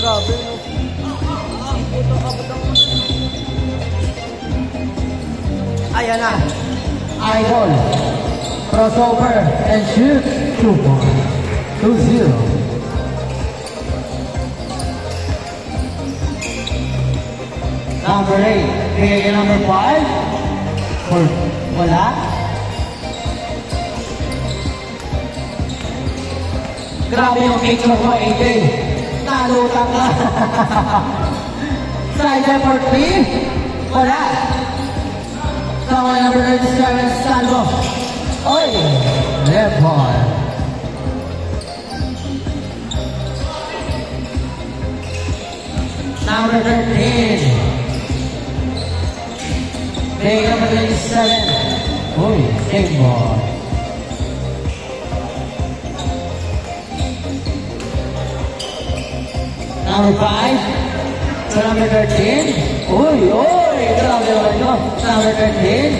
Grabe, no? Ito, kabutang mo. Ayan na. Idol. Crossover and shoot. 2-0. Number 8. Bigay ka number 5. Wala. Grabe yung picture ko, AJ. Nalutang ka. Side for 3. Wala. Number 37, Salvo. Oy! Left ball. Number 13. Big number 27. Oy, same ball. Number 5. So number 13. Oy, oy! Grabe naman yun. Number 13.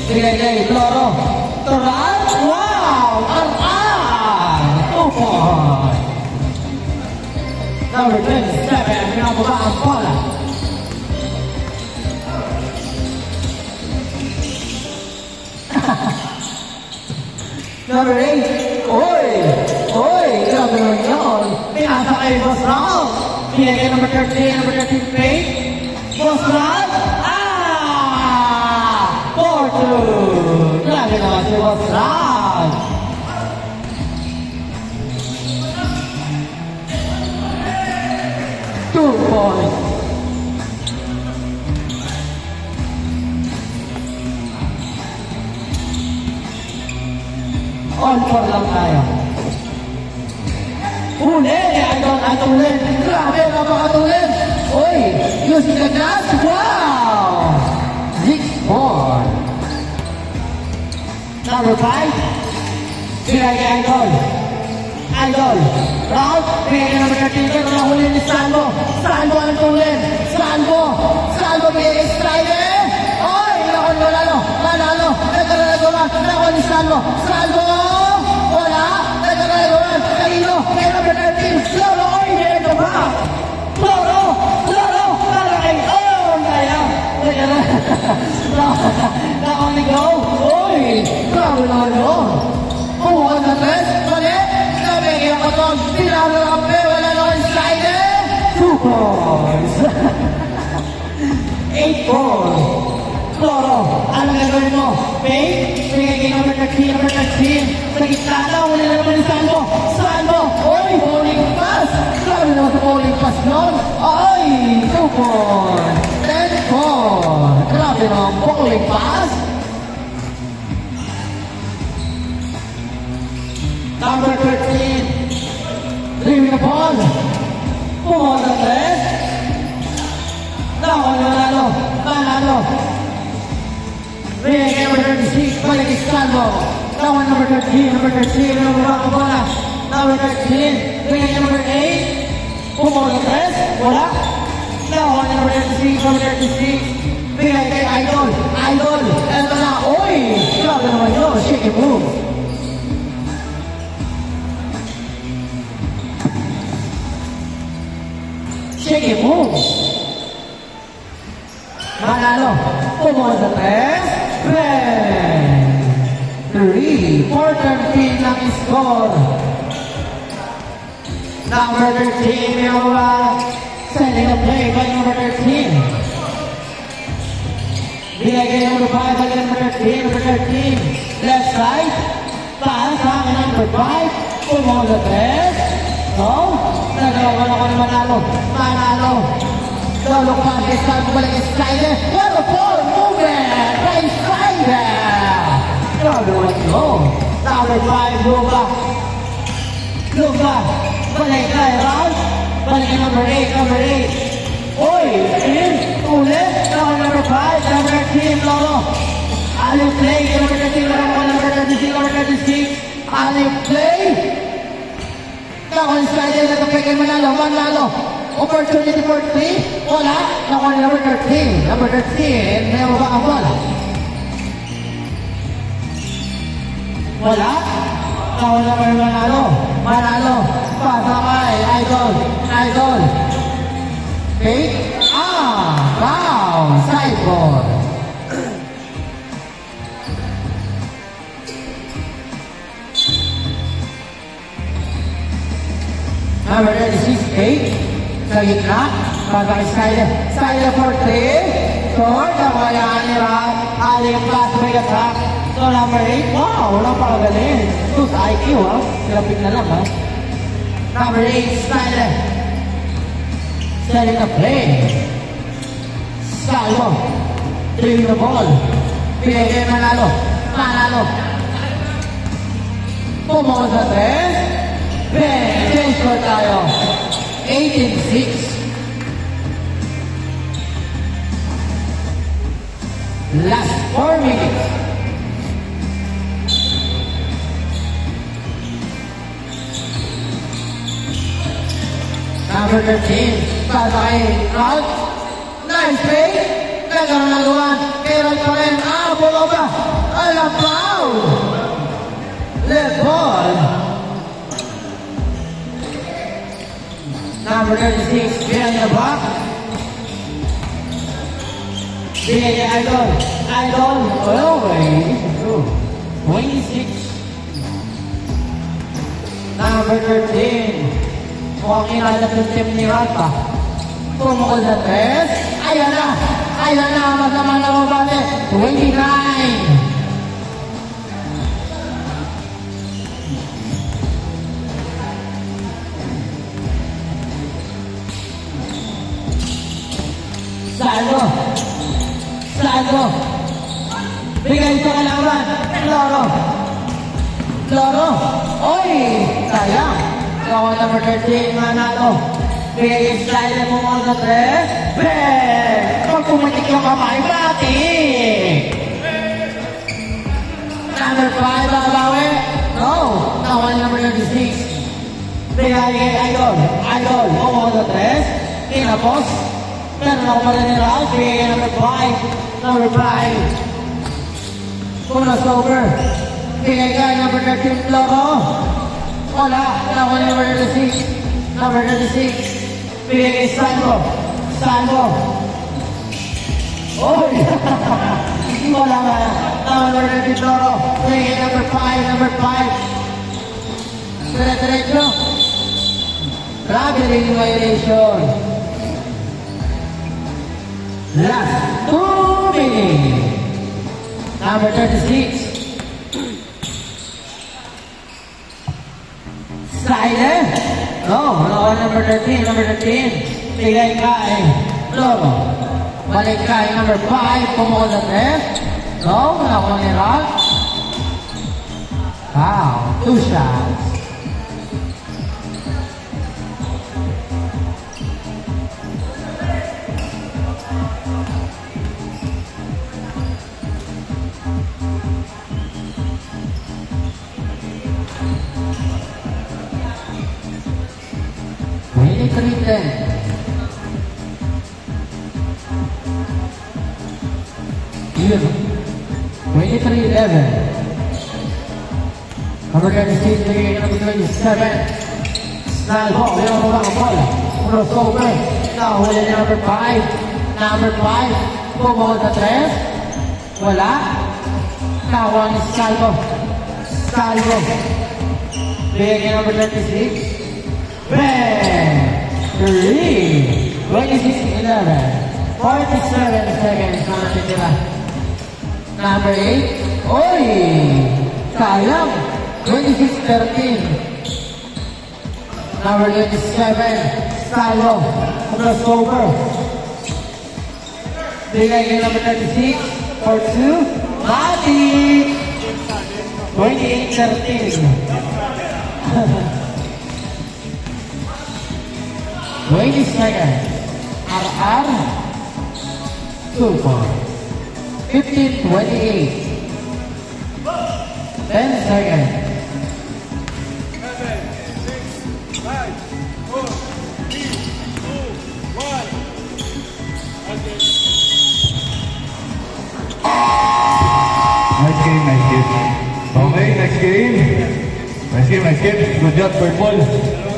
Bigay Toro. Toral. Wow! Aran! 2 points. Number 27. Pinababa ang bola. Number 8. Oy! Oy! Grabe naman yun. Pinasa kay Boss Rob. Pinagay number 13. Number 13 Faith. Boss Rob. 4-2. Grabe naman si Boss Rob. Two points. On 4 lang tayo. Huli! Idol ulit! Grabe! Napakatulid! Uy! Using the gas! Wow! 6 points. Number 5. Bigay kay Idol. Idol. Round. Bigay kay number 13. Nahuli ni Salvo. Salvo ang tulid. Salvo. Salvo bigay kay Strider. Oy! Manalo. Nagkaragawa. Nakuha ni Salvo. Salvo! Wala. Nagkaragawa. Kanino? Kay number 13. Loro. Oy! Dito ba? Loro. Para kay Oy! Kaya. Nakuha ni Go. Oy! Grabe naman yun. Kumuha na tres. Mali. Nabigyan ko ito. Tinalo ng kape. Wala na kong slider. 2 points. 8 points. Loro. Anong gagawin mo? Faith. Bigay kay number 13. Number 13. Sa gitna na. Wala na naman ni Salvo. Salvo. Oy! Bowling pass. Grabe naman sa bowling pass nun. Oy! 2 points. 10 points. Grabe naman bowling pass. Number 13. Leaving the ball. Kumuha ng tres. Manalo. Bigay kay number 36. Balik kay Salvo. Nakuha number 13. Number 13. Number bola. Number 13. Bigay kay number 8. Kumuha ng tres. Wala. Nakuha number 36. Number 36. Bigay kay Idol. Ito na. Uy! Grabe naman yun. Shake and move. Shake it, move. Manalo. Kumuha sa tres. 3. 4-13 lang score. Number 13. Sending the play by number 13. Bigay kay number 5. Bigay number 13. Number 13. Left side. Pass sa number 5. Kumuha sa tres. No? Nagawa ko ni Manalo. Lolo Padre, start balik kay Slider. What a ball movement by Slider. Grabe naman yun. Number 5, Luga. Balik kay Round. Balik kay number 8. Oy, ulit. Number 5, number 13, Lolo. Alip play, number 13, number 36. Alip play. Nakuha ni Slider, nagkapay kay Manalo. Opportunity for 3. Wala. Nakuha ni number 13. Number 13. May mababa ang bola. Wala. Now number Manalo. Manalo. Pasa kay Idol. Idol. Fake. Foul. Sideboard. Number 36, 8. Sa gitna. Pasa kay Skyler. Skyler for 3. Short. Nakayaan ni Rob. Aling pass. May attack. So number 8, wow, napakagaling. Ito sa IQ, ha? Graphic na lang, ha? Number 8, Skyler. Setting the play. Salvo. Throwing the ball. Pinigay Manalo. Manalo. Pumunta sa 3. Change score tayo. 18-6. Last 4 minutes. Number 13, para kay Ralph. Nice play. Nagkaroon ng gawan. Meron pa rin. Pulo ba? Alam, foul. Left ball. Number 36, behind the back. Behind the Idol. Idol, all away. 26. Number 13. Mukhang inalat yung team ni Ralph. Pumukol sa 3. Ayan na! Ayan na! Masama na mabali. 29. Salvo! Salvo! Bigay sa kalaban. Loro! Loro! Oy! Sayang! Kawan number 13, Manalo. Bigay yung slide mo mga sa 3. Pag pumatik yung kamay, batik! Number 5, babawi. No. Kawan number 36. Bigay kay Idol. Idol, mga sa 3. Tinapos. Meron ako pala ni Ralph. Bigay kay number 5. Number 5. Punas over. Bigay kay number 13, Loro. Wala, nakuha ni number 36. Number 36. Bigay kay Salvo. Salvo. Oy! Wala nga. Number 13, Loro. Bigay kay number 5. Number 5. Dire-diretso. Traveling violation. Last 2 minutes. Number 36. Slider. No, number 13, number 13. Bigay kay Loro. Balik kay number 5, pumukol sa 3. No, nakuha ni Rock. Wow, 2 shots. Yun. 23-11. Number 26, bigay number 27. Salvo, mayroon mo bang bola? Crossover. Nahuli ni number 5. Number 5. Pumukol sa 3. Wala. Nakuha ni Salvo. Salvo. Bigay number 36. Bang! 3. 26-11. 47 seconds na natitira. Number 8. Oy! Sayang! 26-13. Number 27. Salvo. Crossover. Bigay kay number 36. For 2. Matic! 28-13. 20 seconds. RR. Super. 15-28. 10 seconds. 7, 6, 5, 4, 3, 2, 1. Nice game, nice game. Okay, next game. Nice game. Good job, purple.